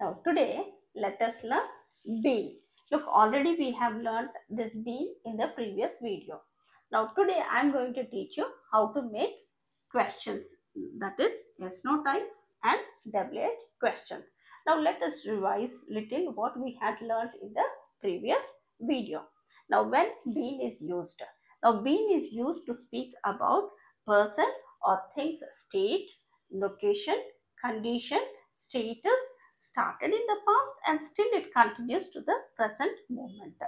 Now today let us learn been. Look, already we have learned this been in the previous video. Now today I am going to teach you how to make questions, that is yes no type and WH questions. Now let us revise little what we had learned in the previous video. Now when been is used. Now been is used to speak about person or things state, location, condition, status, started in the past and still it continues to the present moment.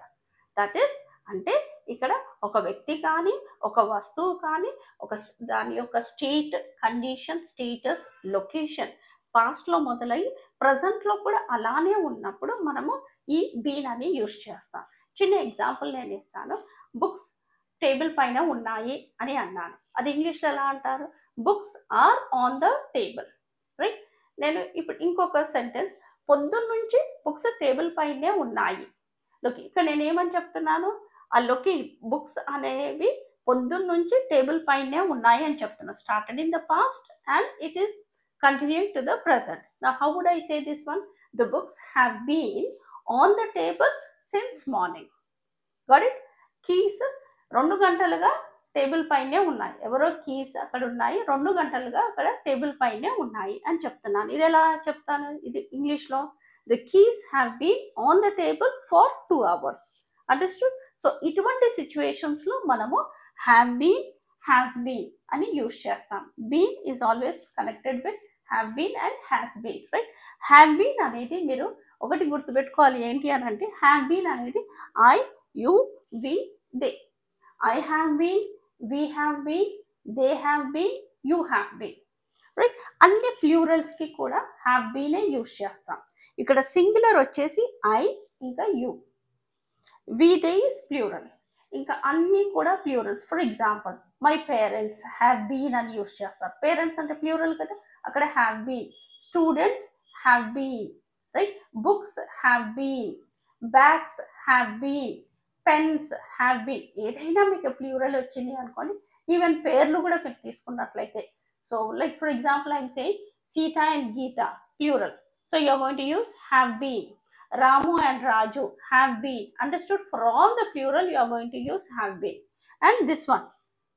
That is, అంటే ఇక్కడ ఒక వ్యక్తి కానీ ఒక వస్తువు కానీ ఒక దాని యొక్క స్టేట్, కండిషన్, స్టేటస్, లొకేషన్ పాస్ట్లో మొదలై ప్రజెంట్లో కూడా అలానే ఉన్నప్పుడు మనము ఈ బీన్ అని యూజ్ చేస్తాం. చిన్న ఎగ్జాంపుల్ నేను ఇస్తాను. బుక్స్ టేబుల్ పైన ఉన్నాయి అని అన్నాను. అది ఇంగ్లీష్లో ఎలా అంటారు? Books are on the table, right? నేను ఇప్పుడు ఇంకొక సెంటెన్స్, పొద్దున్న నుంచి బుక్స్ టేబుల్ పైనే ఉన్నాయి. ఇక్కడ నేను ఏమని చెప్తున్నాను? ఆ బుక్స్ అనేవి పొద్దున్న నుంచి టేబుల్ పైనే ఉన్నాయి అని చెప్తున్నాను. Started in the past and it is continuing to the present. Now how would I say this one? The books have been on the table since morning. Got it? Keys 2 గంటలుగా table పైనే ఉన్నాయి. ఎవరో keys అక్కడ ఉన్నాయి, 2 గంటలుగా అక్కడ table పైనే ఉన్నాయి అని చెప్తున్నాను. ఇది ఎలా చెప్తాను? ఇది ఇంగ్లీష్లో the keys have been on the table for 2 hours. Understood? So ఇటువంటి సిచ్యువేషన్స్ లో మనము have been, has been అని యూజ్ చేస్తాం. been is always connected with have been and has been, right? have been అనేది మీరు ఒకటి గుర్తుపెట్టుకోవాలి. ఏంటి అని అంటే have been అనేది I, you, we, they. I have been, we have been, they have been, you have been, right? అన్ని plurals కి కూడా have been ఏ యూజ్ చేస్తాం. ఇక్కడ సింగులర్ వచ్చేసి I ఇంకా you, we they is plural, ఇంకా అన్ని కూడా plurals. For example my parents have been అని యూజ్ చేస్తారు. పేరెంట్స్ అంటే ప్లూరల్ కదా, అక్కడ have been. Students have been, right? Books have been, bags have been, pens have been. ఏదైనా మీకు ప్లూరల్ వచ్చింది అనుకోండి. ఈవెన్ పేర్లు కూడా మీరు తీసుకున్నట్లయితే, so like for example I'm saying Sita and Geeta plural, so you are going to use have been. Ramu and Raju have been. Understood? For all the plural you are going to use have been. And this one,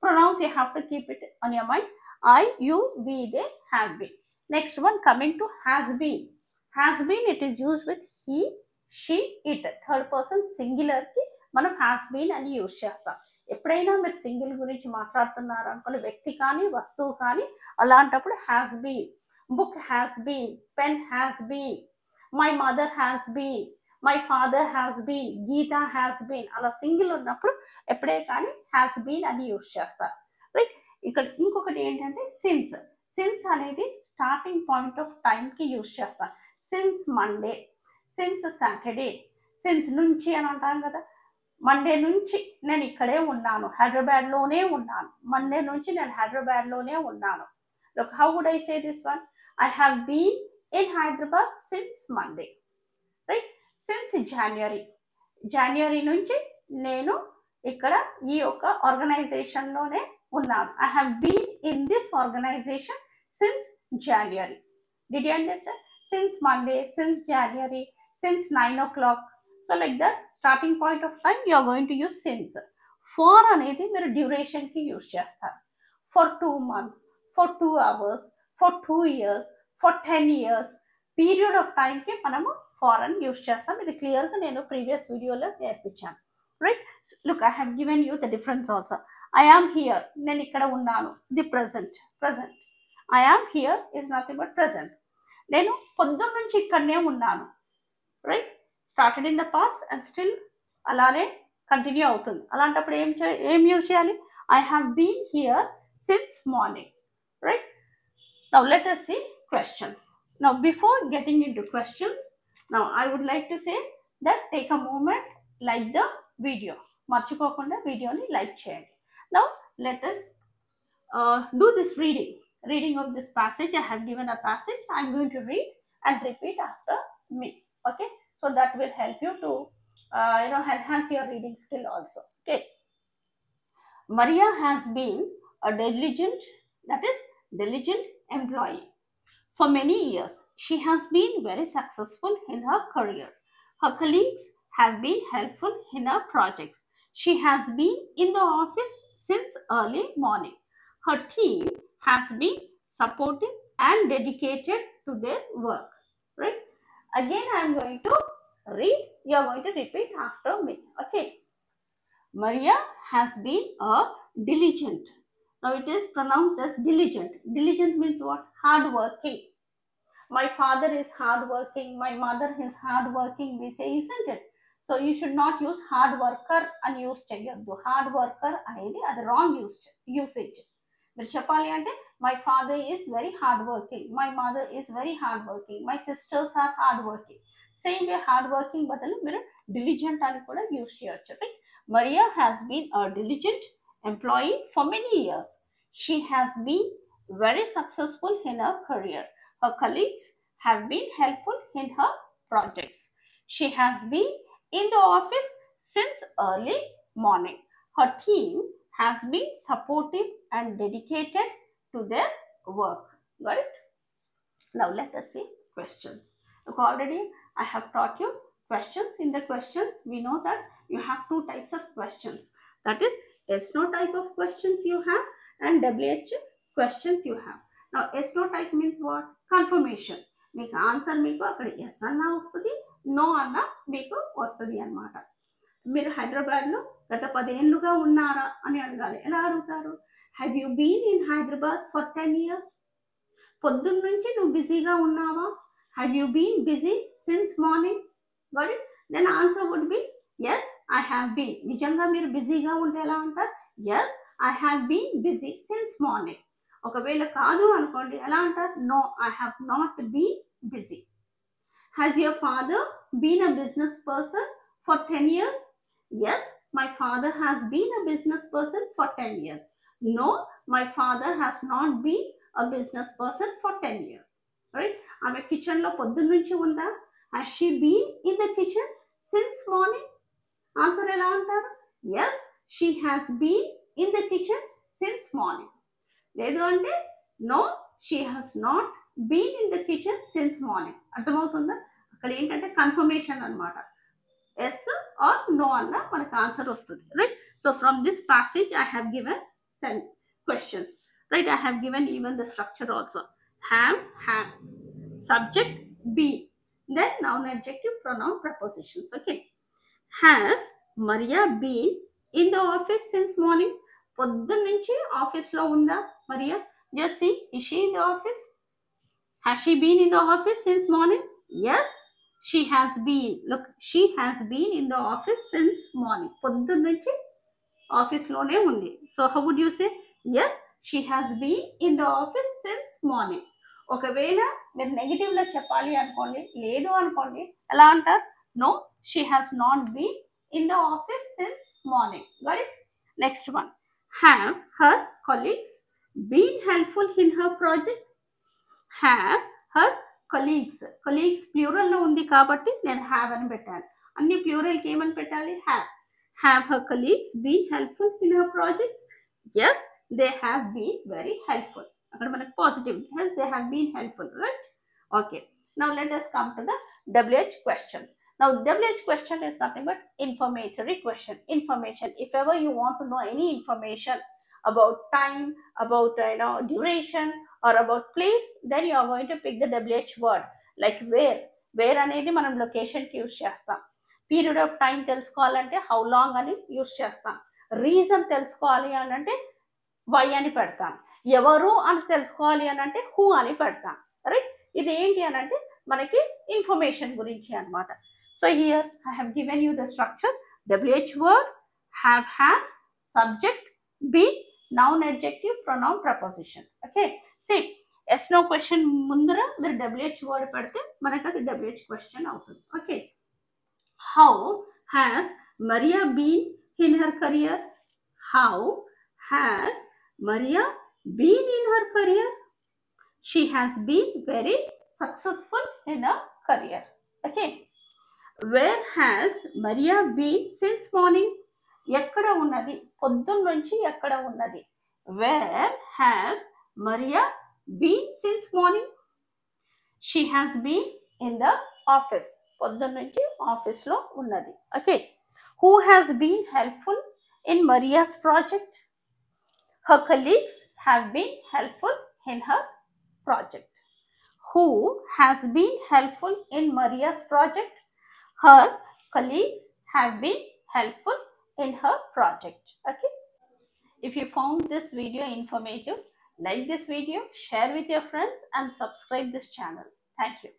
pronouns you have to keep it on your mind. I, you, we, they, have been. Next one, coming to has been. Has been, it is used with he, she, it. Third person singular ki మనం has been అని use చేస్తాం. ఎప్పుడైనా మీరు single గురించి మాట్లాడుతున్నారు అనుకోండి, వ్యక్తి కానీ వస్తువు కానీ, అలాంటప్పుడు has been. Book has been, pen has been, my mother has been, my father has been, Geeta has been. అలా సింగిల్ ఉన్నప్పుడు ఎప్పుడే కానీ has been అని యూజ్ చేస్తారు, రైట్? ఇక్కడ ఇంకొకటి ఏంటంటే సిన్స్. సిన్స్ అనేది స్టార్టింగ్ పాయింట్ ఆఫ్ టైంకి యూజ్ చేస్తారు. Since Monday, since Saturday, since నుంచి అని అంటాం కదా. మండే నుంచి నేను ఇక్కడే ఉన్నాను, హైదరాబాద్లోనే ఉన్నాను. మండే నుంచి నేను హైదరాబాద్లోనే ఉన్నాను. Look, how would I say this one? I have been in Hyderabad since Monday, right? Since January. January నుంచి నేను ఇక్కడ ఈ యొక్క ఆర్గనైజేషన్లోనే ఉన్నాను. I have been in this organization since January. Did you understand? Since Monday, since January, since 9 o'clock. So like that, starting point of time you are going to use since. For అనేది మీరు డ్యూరేషన్కి use చేస్తారు. For 2 months, for 2 hours, for 2 years, for 10 years, period of టైంకి మనము far అని use చేస్తాం. ఇది క్లియర్గా నేను ప్రీవియస్ వీడియోలో నేర్పించాను, right? Look, I have given you the difference also. I am here, నేను ఇక్కడ ఉన్నాను, the present. Present I am here is nothing but present. నేను పొద్దున్న నుంచి ఇక్కడనే ఉన్నాను, right? Started in the past and still అలానే కంటిన్యూ అవుతుంది. అలాంటప్పుడు ఏం యూజ్ చేయాలి? I have been here since morning, right? Now let us see questions. Now before getting into questions, now I would like to say that take a moment, like the video. Marchipokunda video ni like cheyandi. Now let us do this reading of this passage. I have given a passage. I am going to read and repeat after me, okay? So that will help you to enhance your reading skill also, okay? Maria has been a diligent, that is diligent employee. For many years, she has been very successful in her career. Her colleagues have been helpful in her projects. She has been in the office since early morning. Her team has been supportive and dedicated to their work. Right? Again, I am going to read. You are going to repeat after me. Okay. Maria has been a diligent. Now it is pronounced as diligent. Diligent means what? Hard working. My father is hardworking, my mother is hardworking, we say, isn't it? So you should not use hard worker and use cheyoddu. Hard worker అనేది అది wrong usage. మీరు చెప్పాలి అంటే my father is very hardworking, my mother is very hardworking, my sisters are hardworking. Same way hardworking బదులు మీరు diligent అని కూడా use చేయొచ్చు. Right? Maria has been a diligent employee for many years. She has been very successful in her career. Her colleagues have been helpful in her projects. She has been in the office since early morning. Her team has been supportive and dedicated to their work. Got it? Now let us see questions. Look, already I have taught you questions. In the questions, we know that you have two types of questions. That is yes/no type of questions you have and WH questions you have. Now yes/no type means what? Confirmation. మీకు answer మీకు అక్కడ yes అన్నా వస్తుంది, no అన్నా మీకు వస్తుంది అన్నమాట. మీరు హైదరాబాద్లో గత 10 ఏళ్ళుగా ఉన్నారా అని అడగాలి. ఎలా అడుగుతారు? Have you been in Hyderabad for 10 years? పొద్దున్న నుంచి నువ్వు బిజీగా ఉన్నావా? Have you been busy since morning? Got it? Then answer would be yes I have been. నిజంగా మీరు బిజీగా ఉంటే ఎలా అంటారు? Yes I have been busy since morning. ఒకవేళ కాదు అనుకోండి ఎలా అంటారు? No I have not been busy. Has your father been a business person for 10 years? Yes my father has been a business person for 10 years. No my father has not been a business person for 10 years. Right? ఆమె కిచెన్లో పొద్దున్న నుంచి ఉందా? Has she been in the kitchen since morning? ఆన్సర్ ఎలా అంటారు? Yes she has been in the kitchen since morning. లేదు అంటే no she has not been in the kitchen since morning. అర్థమవుతుందా? అక్కడ ఏంటంటే కన్ఫర్మేషన్ అనమాట. ఎస్ ఆర్ నో అన్న మనకు ఆన్సర్ వస్తుంది. Right? So from this passage I have given some questions. Right? I have given even the structure also. Have, has, subject, been, then noun, adjective, pronoun, prepositions. Okay. Has Maria been in the office since morning? పొద్దున్న నుంచి ఆఫీస్లో ఉందా Mariya? Just see, is she in the office? Has she been in the office since morning? Yes, she has been. Look, she has been in the office since morning. పొద్దున్న నుంచి ఆఫీస్లోనే ఉంది. So how would you say? Yes she has been in the office since morning. ఒకవేళ మీరు నెగిటివ్లో చెప్పాలి అనుకోండి, లేదు అనుకోండి, ఎలా అంటారు? No she has not been in the office since morning. Got it? Next one. Have her colleagues been helpful in her projects? Have her colleagues. Colleagues ప్లూరల్లో ఉంది కాబట్టి నేను హ్యావ్ అని పెట్టాను. అన్ని ప్లూరల్కి ఏమని పెట్టాలి? Have. Have her colleagues been helpful in her projects? Yes, they have been very helpful. అక్కడ మనకు positive. Yes, they have been helpful, right? Okay. Now let us come to the WH question. Now WH question is nothing but informatory question. Information. If ever you want to know any information about time, about duration, or about place, then you are going to pick the WH word. Like where. Where అనేది మనం లొకేషన్కి use చేస్తాం. Period of time తెలుసుకోవాలంటే how long అని use చేస్తాం. Reason తెలుసుకోవాలి అని అంటే వై అని పెడతాం. ఎవరు అని తెలుసుకోవాలి అని అంటే హూ అని పెడతాం. రైట్? ఇది ఏంటి అని అంటే మనకి ఇన్ఫర్మేషన్ గురించి అనమాట. So here I have given you the structure. WH word, have, has, subject, been, noun, adjective, pronoun, preposition. Okay. Same yes no question ముందర మీరు WH వర్డ్ పెడితే మనకు అది WH క్వశ్చన్ అవుతుంది. Okay. How has Maria been in her career? How has Maria been in her career? She has been very successful in her career. Okay. Where has Maria been since morning? ఎక్కడ ఉన్నది? పొద్దున్న నుంచి ఎక్కడ ఉన్నది? Where has Maria been since morning? She has been in the office. పొద్దున్నుంచి ఆఫీస్లో ఉన్నది. Okay. Who has been helpful in Maria's project? Her colleagues have been helpful in her project. Who has been helpful in Maria's project? Her colleagues have been helpful in her project. Okay. If you found this video informative, like this video, share with your friends and subscribe this channel. Thank you.